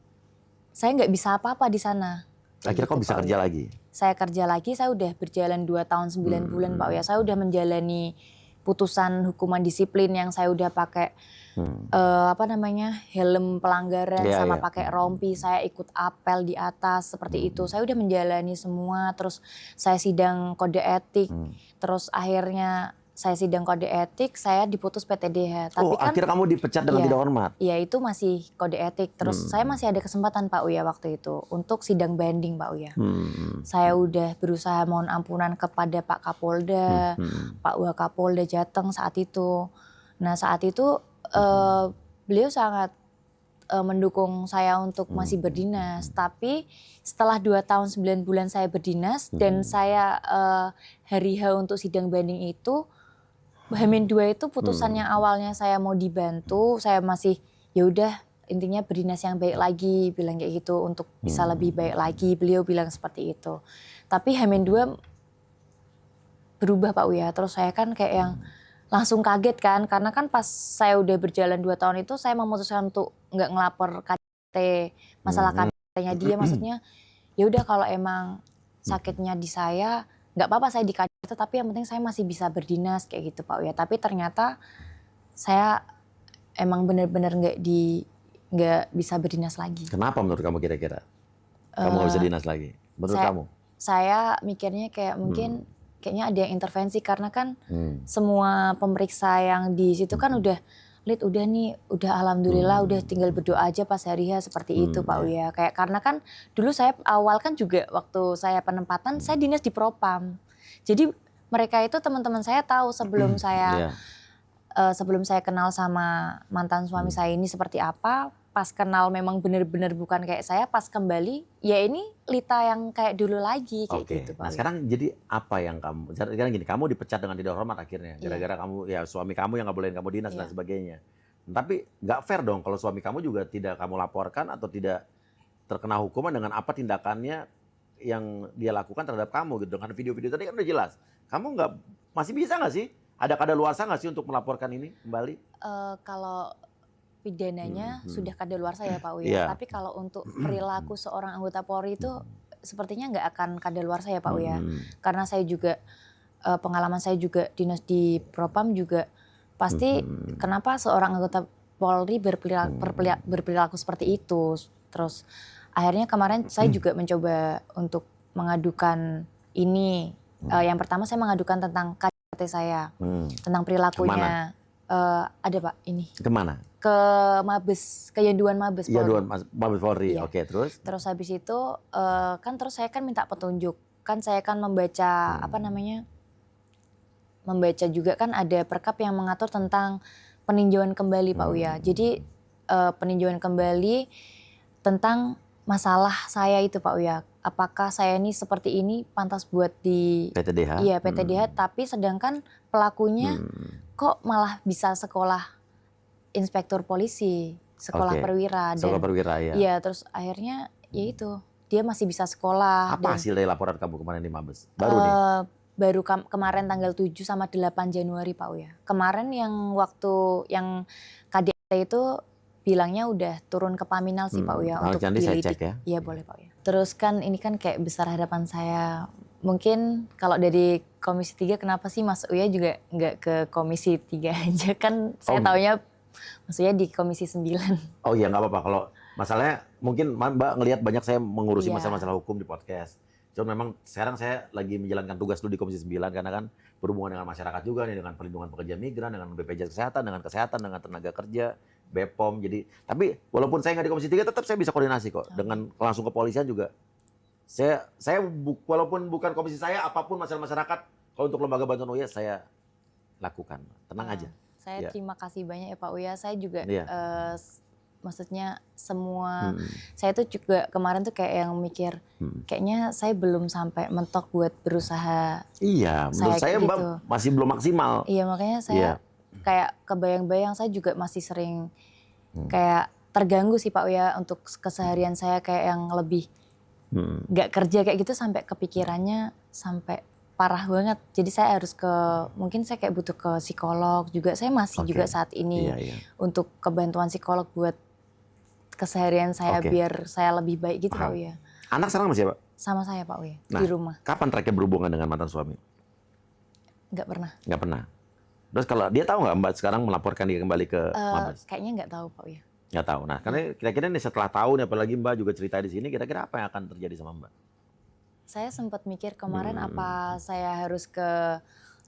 [SPEAKER 2] saya nggak bisa apa-apa di sana.
[SPEAKER 1] Akhirnya kau bisa
[SPEAKER 2] Pak
[SPEAKER 1] kerja
[SPEAKER 2] Uya.
[SPEAKER 1] lagi?
[SPEAKER 2] Saya kerja lagi, saya udah berjalan 2 tahun 9 bulan Pak Uya. Saya udah menjalani putusan hukuman disiplin yang saya udah pakai helm pelanggaran sama pakai rompi, saya ikut apel di atas seperti itu. Saya udah menjalani semua, terus saya sidang kode etik, terus akhirnya saya sidang kode etik, saya diputus PTDH. Tapi kan
[SPEAKER 1] akhirnya kamu dipecat dengan tidak hormat?
[SPEAKER 2] Iya, itu masih kode etik. Terus saya masih ada kesempatan Pak Uya waktu itu untuk sidang banding Pak Uya. Saya udah berusaha mohon ampunan kepada Pak Kapolda, Pak Wakapolda Jateng saat itu. Nah saat itu beliau sangat mendukung saya untuk masih berdinas. Tapi setelah 2 tahun 9 bulan saya berdinas dan saya hari H untuk sidang banding itu, H-2 itu putusannya awalnya saya mau dibantu, saya masih ya udah intinya berdinas yang baik lagi, bilang kayak gitu, untuk bisa lebih baik lagi, beliau bilang seperti itu. Tapi H-2 berubah Pak Uya, terus saya kan kayak yang langsung kaget kan, karena kan pas saya udah berjalan 2 tahun itu saya memutuskan untuk nggak ngelapor KDRT, masalah KDRT-nya dia, maksudnya ya udah kalau emang sakitnya di saya nggak apa-apa saya di KDRT, tapi yang penting saya masih bisa berdinas kayak gitu Pak Uya. Tapi ternyata saya emang benar-benar nggak bisa berdinas lagi.
[SPEAKER 1] Kenapa menurut kamu kira-kira? Kamu nggak bisa dinas lagi? Menurut kamu?
[SPEAKER 2] Saya mikirnya kayak mungkin kayaknya ada yang intervensi, karena kan semua pemeriksa yang di situ kan udah alhamdulillah udah tinggal berdoa aja pas hari H seperti itu Pak Uya. Kayak karena kan dulu saya awal kan juga waktu saya penempatan saya dinas di Propam. Jadi mereka itu teman-teman saya tahu sebelum saya sebelum saya kenal sama mantan suami saya ini seperti apa, pas kenal memang bener-bener bukan kayak saya, pas kembali ya ini Lita yang kayak dulu lagi kayak
[SPEAKER 1] Oke.
[SPEAKER 2] gitu Pak
[SPEAKER 1] Nah
[SPEAKER 2] Uya.
[SPEAKER 1] sekarang jadi apa yang sekarang gini, kamu dipecat dengan tidak hormat akhirnya,
[SPEAKER 2] Iya.
[SPEAKER 1] gara-gara kamu ya suami kamu yang nggak bolehin kamu dinas dan
[SPEAKER 2] Iya.
[SPEAKER 1] sebagainya. Tapi nggak fair dong kalau suami kamu juga tidak kamu laporkan atau tidak terkena hukuman dengan apa tindakannya yang dia lakukan terhadap kamu gitu. Dengan video-video tadi kan udah jelas. Kamu nggak masih bisa nggak sih? Ada kadaluarsa nggak sih untuk melaporkan ini kembali?
[SPEAKER 2] Kalau pidananya sudah kadaluarsa ya Pak Uya,
[SPEAKER 1] Iya.
[SPEAKER 2] tapi kalau untuk perilaku seorang anggota Polri itu sepertinya nggak akan kadaluarsa ya Pak Uya. Karena saya juga pengalaman saya juga dinas di Propam juga pasti kenapa seorang anggota Polri berperilaku seperti itu. Terus akhirnya kemarin saya juga mencoba untuk mengadukan ini. Yang pertama saya mengadukan tentang KDRT saya, tentang perilakunya. Ada Pak ini
[SPEAKER 1] Kemana?
[SPEAKER 2] ke Mabes, ke Yaduan Mabes
[SPEAKER 1] Iya,
[SPEAKER 2] Polri.
[SPEAKER 1] Mabes Polri.
[SPEAKER 2] Iya.
[SPEAKER 1] Oke, terus?
[SPEAKER 2] Terus habis itu kan terus saya kan minta petunjuk. Kan saya kan membaca membaca juga kan ada perkap yang mengatur tentang peninjauan kembali Pak Uya. Jadi peninjauan kembali tentang masalah saya itu Pak Uya. Apakah saya ini seperti ini pantas buat di
[SPEAKER 1] PTDH?
[SPEAKER 2] Iya PTDH, tapi sedangkan pelakunya kok malah bisa sekolah inspektur polisi, sekolah
[SPEAKER 1] Oke.
[SPEAKER 2] perwira.
[SPEAKER 1] Sekolah perwira ya.
[SPEAKER 2] Iya, terus akhirnya ya itu dia masih bisa sekolah.
[SPEAKER 1] Apa
[SPEAKER 2] dan,
[SPEAKER 1] hasil dari laporan kamu kemarin di Mabes? Baru nih?
[SPEAKER 2] Baru kemarin tanggal 7 sama 8 Januari Pak Uya. Kemarin yang waktu yang KDRT itu bilangnya udah turun ke Paminal sih Pak Uya untuk
[SPEAKER 1] Nanti saya
[SPEAKER 2] dilidik.
[SPEAKER 1] cek ya.
[SPEAKER 2] Iya boleh Pak Uya. Terus kan ini kan kayak besar harapan saya. Mungkin kalau dari Komisi 3 kenapa sih Mas Uya juga nggak ke Komisi 3 aja? Kan saya taunya Mas Uya di Komisi 9.
[SPEAKER 1] Oh iya, nggak apa-apa. Kalau masalahnya mungkin Mbak ngelihat banyak saya mengurusi
[SPEAKER 2] Iya.
[SPEAKER 1] masalah-masalah hukum di podcast. Cuma memang sekarang saya lagi menjalankan tugas dulu di Komisi 9 karena kan berhubungan dengan masyarakat juga nih, dengan perlindungan pekerja migran, dengan BPJS Kesehatan, dengan tenaga kerja, BPOM. Jadi, tapi walaupun saya nggak di Komisi 3 tetap saya bisa koordinasi kok dengan langsung kepolisian juga. Saya walaupun bukan komisi saya, apapun masalah masyarakat, kalau untuk lembaga bantuan UIA saya lakukan. Tenang aja.
[SPEAKER 2] Saya
[SPEAKER 1] Iya.
[SPEAKER 2] terima kasih banyak ya Pak Uya. Saya juga
[SPEAKER 1] Iya.
[SPEAKER 2] maksudnya semua saya tuh juga kemarin tuh kayak yang mikir kayaknya saya belum sampai mentok buat berusaha.
[SPEAKER 1] Iya, menurut saya Mbak
[SPEAKER 2] gitu.
[SPEAKER 1] masih belum maksimal.
[SPEAKER 2] Iya makanya saya
[SPEAKER 1] Iya.
[SPEAKER 2] kayak kebayang-bayang saya juga masih sering kayak terganggu sih Pak Uya untuk keseharian saya kayak yang lebih nggak kerja kayak gitu sampai kepikirannya sampai parah banget. Jadi saya harus mungkin saya kayak butuh ke psikolog juga. Saya masih
[SPEAKER 1] Oke.
[SPEAKER 2] juga saat ini
[SPEAKER 1] Iya.
[SPEAKER 2] untuk kebantuan psikolog buat keseharian saya
[SPEAKER 1] Oke.
[SPEAKER 2] biar saya lebih baik gitu
[SPEAKER 1] Paham.
[SPEAKER 2] Pak Uya.
[SPEAKER 1] Anak sekarang masih Pak?
[SPEAKER 2] Sama saya Pak Uya
[SPEAKER 1] Nah.
[SPEAKER 2] di rumah.
[SPEAKER 1] Kapan terakhir berhubungan dengan mantan suami?
[SPEAKER 2] Nggak pernah.
[SPEAKER 1] Nggak pernah. Terus kalau dia tahu nggak Mbak sekarang melaporkan dia kembali ke Mabes?
[SPEAKER 2] Kayaknya nggak tahu Pak Uya.
[SPEAKER 1] Nggak tahu. Nah, karena kira-kira nih setelah tahu nih, apalagi Mbak juga cerita di sini, kira-kira apa yang akan terjadi sama Mbak?
[SPEAKER 2] Saya sempat mikir kemarin apa saya harus ke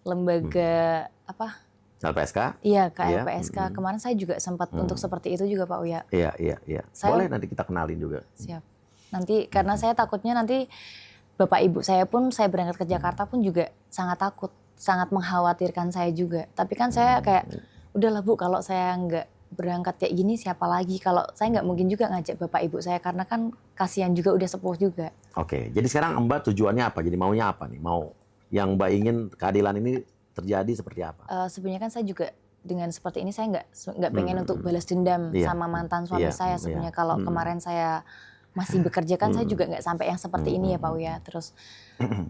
[SPEAKER 2] lembaga apa?
[SPEAKER 1] LPSK?
[SPEAKER 2] Iya ke
[SPEAKER 1] Iya,
[SPEAKER 2] LPSK. Kemarin saya juga sempat untuk seperti itu juga Pak Uya.
[SPEAKER 1] Iya.
[SPEAKER 2] Saya-
[SPEAKER 1] Boleh nanti kita kenalin juga.
[SPEAKER 2] Siap. Nanti karena saya takutnya nanti bapak ibu saya pun saya berangkat ke Jakarta pun juga sangat takut, sangat mengkhawatirkan saya juga. Tapi kan saya kayak udahlah Bu, kalau saya nggak berangkat kayak gini siapa lagi? Kalau saya nggak mungkin juga ngajak bapak ibu saya karena kan kasihan juga udah sepuh juga.
[SPEAKER 1] Oke, jadi sekarang Mbak tujuannya apa? Jadi maunya apa nih? Mau yang Mbak ingin keadilan ini terjadi seperti apa?
[SPEAKER 2] Sebenarnya kan saya juga dengan seperti ini saya nggak pengen untuk balas dendam
[SPEAKER 1] Iya.
[SPEAKER 2] sama mantan suami
[SPEAKER 1] Iya,
[SPEAKER 2] saya sebenarnya. Kalau kemarin saya masih bekerja kan saya juga nggak sampai yang seperti ini ya Pak Uya. Terus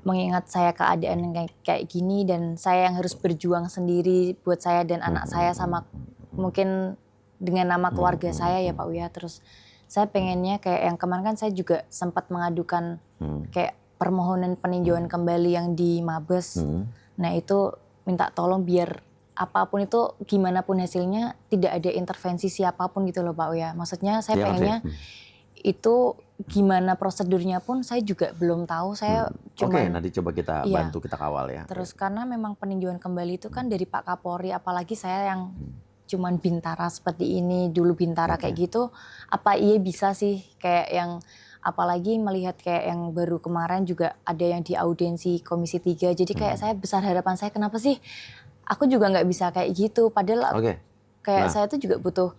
[SPEAKER 2] mengingat saya keadaan yang kayak gini dan saya yang harus berjuang sendiri buat saya dan anak saya sama mungkin dengan nama keluarga saya ya Pak Uya. Terus saya pengennya kayak yang kemarin kan saya juga sempat mengadukan kayak permohonan peninjauan kembali yang di Mabes. Nah itu minta tolong biar apapun itu gimana pun hasilnya tidak ada intervensi siapapun gitu loh Pak Uya. Maksudnya saya
[SPEAKER 1] Iya,
[SPEAKER 2] pengennya itu gimana prosedurnya pun saya juga belum tahu. Saya
[SPEAKER 1] Oke,
[SPEAKER 2] cuma
[SPEAKER 1] nanti coba kita
[SPEAKER 2] Iya.
[SPEAKER 1] bantu, kita kawal ya.
[SPEAKER 2] terus karena memang peninjauan kembali itu kan dari Pak Kapolri, apalagi saya yang cuman bintara seperti ini, dulu bintara kayak gitu, apa iya bisa sih kayak yang apalagi melihat kayak yang baru kemarin juga ada yang di audiensi Komisi 3. Jadi kayak saya besar harapan saya kenapa sih aku juga nggak bisa kayak gitu padahal
[SPEAKER 1] Oke.
[SPEAKER 2] kayak
[SPEAKER 1] Nah.
[SPEAKER 2] saya tuh juga butuh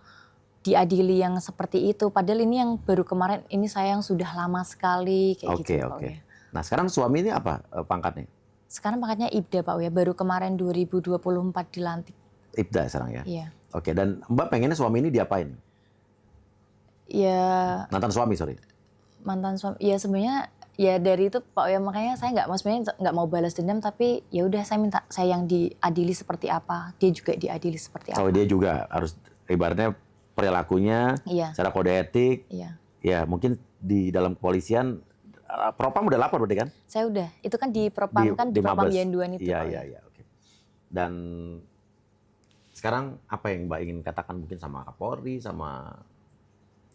[SPEAKER 2] diadili yang seperti itu. Padahal ini yang baru kemarin, ini saya yang sudah lama sekali kayak
[SPEAKER 1] Oke,
[SPEAKER 2] gitu Pak
[SPEAKER 1] oke.
[SPEAKER 2] Uya.
[SPEAKER 1] Nah, sekarang suami ini apa pangkatnya?
[SPEAKER 2] Sekarang pangkatnya Ibda Pak Uya, baru kemarin 2024 dilantik.
[SPEAKER 1] Ibda sekarang ya?
[SPEAKER 2] Iya.
[SPEAKER 1] Oke, dan Mbak pengennya suami ini diapain?
[SPEAKER 2] Ya
[SPEAKER 1] Mantan suami, sorry.
[SPEAKER 2] mantan suami, ya sebenarnya ya dari itu Pak Uya, makanya saya maksudnya nggak mau balas dendam, tapi ya udah saya minta saya yang diadili seperti apa, dia juga diadili seperti apa.
[SPEAKER 1] Oh, dia juga harus ibaratnya perilakunya
[SPEAKER 2] Iya,
[SPEAKER 1] secara kode etik.
[SPEAKER 2] iya.
[SPEAKER 1] Ya, mungkin di dalam kepolisian Propam udah lapor berarti kan?
[SPEAKER 2] Saya udah, itu kan di Propam kan di Propam
[SPEAKER 1] Mabes.
[SPEAKER 2] Yanduan itu
[SPEAKER 1] Iya,
[SPEAKER 2] Pak
[SPEAKER 1] iya,
[SPEAKER 2] Uya.
[SPEAKER 1] iya, oke. Dan sekarang apa yang Mbak ingin katakan mungkin sama Kapolri, sama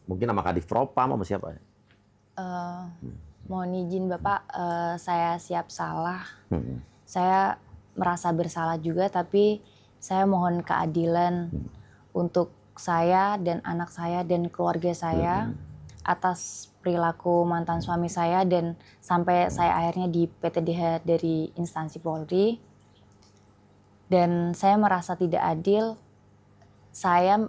[SPEAKER 1] mungkin sama Kadif Propam, sama siapa?
[SPEAKER 2] Mohon izin Bapak, saya siap salah.
[SPEAKER 1] Hmm.
[SPEAKER 2] Saya merasa bersalah juga, tapi saya mohon keadilan untuk saya dan anak saya dan keluarga saya atas perilaku mantan suami saya, dan sampai saya akhirnya di PTDH dari instansi Polri. Dan saya merasa tidak adil. Saya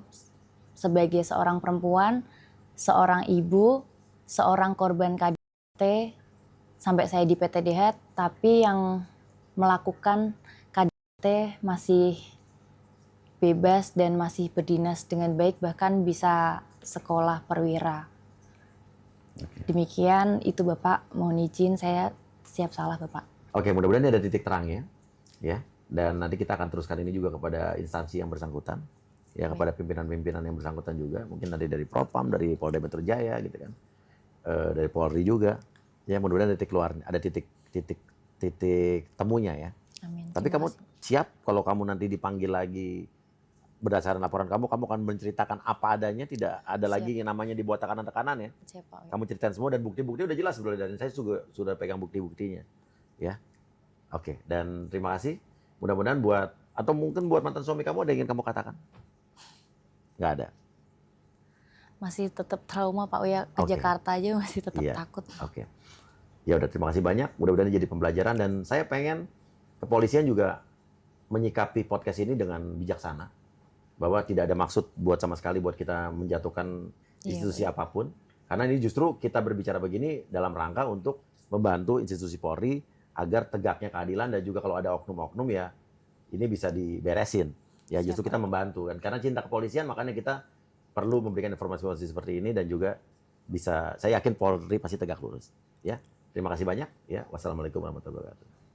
[SPEAKER 2] sebagai seorang perempuan, seorang ibu, seorang korban KDRT, sampai saya di PTDH, tapi yang melakukan KDRT masih bebas dan masih berdinas dengan baik, bahkan bisa sekolah perwira. Demikian itu Bapak, mohon izin saya siap salah Bapak.
[SPEAKER 1] Oke, mudah-mudahan ini ada titik terangnya, ya. Dan nanti kita akan teruskan ini juga kepada instansi yang bersangkutan, ya, kepada pimpinan-pimpinan yang bersangkutan juga, mungkin nanti dari Propam, dari Polda Metro Jaya, gitu kan, dari Polri juga, ya, mudah-mudahan ada titik temunya ya.
[SPEAKER 2] Amin.
[SPEAKER 1] Tapi
[SPEAKER 2] Terima
[SPEAKER 1] kamu
[SPEAKER 2] kasih.
[SPEAKER 1] siap kalau kamu nanti dipanggil lagi berdasarkan laporan kamu akan menceritakan apa adanya, tidak ada lagi yang namanya dibuat tekanan-tekanan ya.
[SPEAKER 2] Siap Pak Uya.
[SPEAKER 1] Kamu ceritain semua dan bukti-bukti udah jelas sebenarnya, dan saya juga sudah pegang bukti-buktinya, ya. Oke, dan terima kasih. Mudah-mudahan atau mungkin buat mantan suami kamu ada yang ingin kamu katakan? Nggak ada.
[SPEAKER 2] Masih tetap trauma Pak Uya, ke
[SPEAKER 1] Oke.
[SPEAKER 2] Jakarta aja masih tetap
[SPEAKER 1] Iya.
[SPEAKER 2] takut.
[SPEAKER 1] Oke. Ya udah, terima kasih banyak. Mudah-mudahan ini jadi pembelajaran, dan saya pengen kepolisian juga menyikapi podcast ini dengan bijaksana, bahwa tidak ada maksud sama sekali buat kita menjatuhkan institusi
[SPEAKER 2] Iya,
[SPEAKER 1] apapun. Karena ini justru kita berbicara begini dalam rangka untuk membantu institusi Polri agar tegaknya keadilan, dan juga kalau ada oknum-oknum ya ini bisa diberesin. Ya, justru
[SPEAKER 2] Siap,
[SPEAKER 1] kita membantu kan. Karena cinta kepolisian, makanya kita perlu memberikan informasi-informasi seperti ini, dan juga saya yakin Polri pasti tegak lurus. Ya, terima kasih banyak. Ya, wassalamualaikum warahmatullahi wabarakatuh.